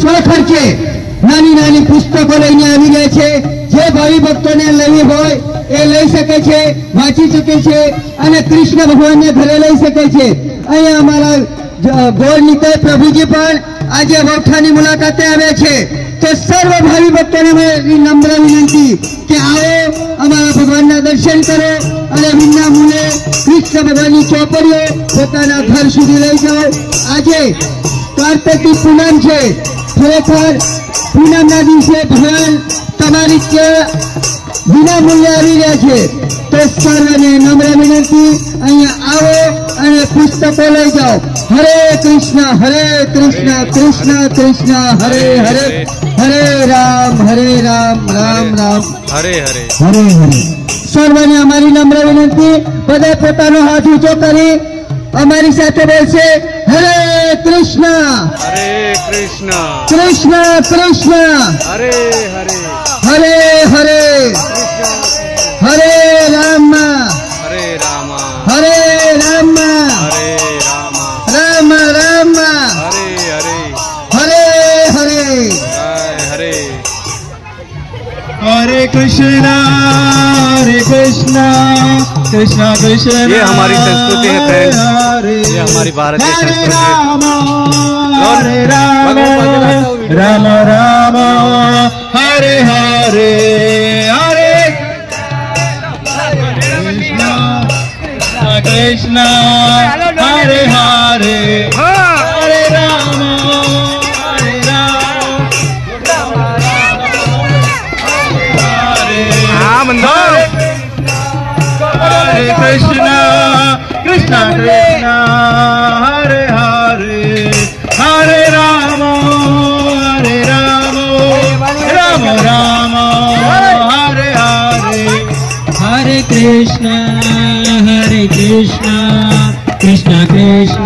સ્વખર્ચે નાની નાની પુસ્તકો લઈને આવી રહ્યા છે। જે ભાવિ ભક્તોને લેવી હોય એ લઈ શકે છે, વાંચી શકે છે અને કૃષ્ણ ભગવાનને ઘરે લઈ શકે છે। અહીંયા અમારા ગોળ નિતાય પ્રભુજી પણ આજે વૌઠાની મુલાકાતે આવ્યા છે। तो सर्व भावी भक्तों ने नम्र विनंती कि आओ अमरा भगवान दर्शन करो और विना मूल्ये कृष्ण भगवान की चौपड़ीओ पोताना घर सुधी लई जाओ। आज कार्तिकी पूनम है, खरेखर पूनमना दिवसे भगवान तमारी विना मूल्ये आवी रह्या छे। तो सर्वने नम्र विनंती अहींया आओ अने पुस्तको लई जाओ। हरे कृष्ण कृष्ण कृष्ण हरे हरे, हरे राम राम राम हरे हरे हरे हरे। सर्वने हमारी नम्र विनंती बधाए पोतानो हाथ ऊंचो करी हमारी साथे बोलशे हरे कृष्ण कृष्ण कृष्ण हरे हरे हरे हरे हरे राम हरे राम हरे राम राम राम हरे हरे हरे हरे हरे हरे कृष्णा कृष्ण कृष्ण। ये हमारी संस्कृति है फ्रेंड्स, ये हमारी भारतीय संस्कृति है। हरे राम राम राम हरे हरे हरे कृष्ण हरे हरे हरे राम हरे कृष्ण कृष्ण कृष्ण हरे हरे हरे राम राम राम हरे हरे हरे कृष्ण कृष्ण कृष्ण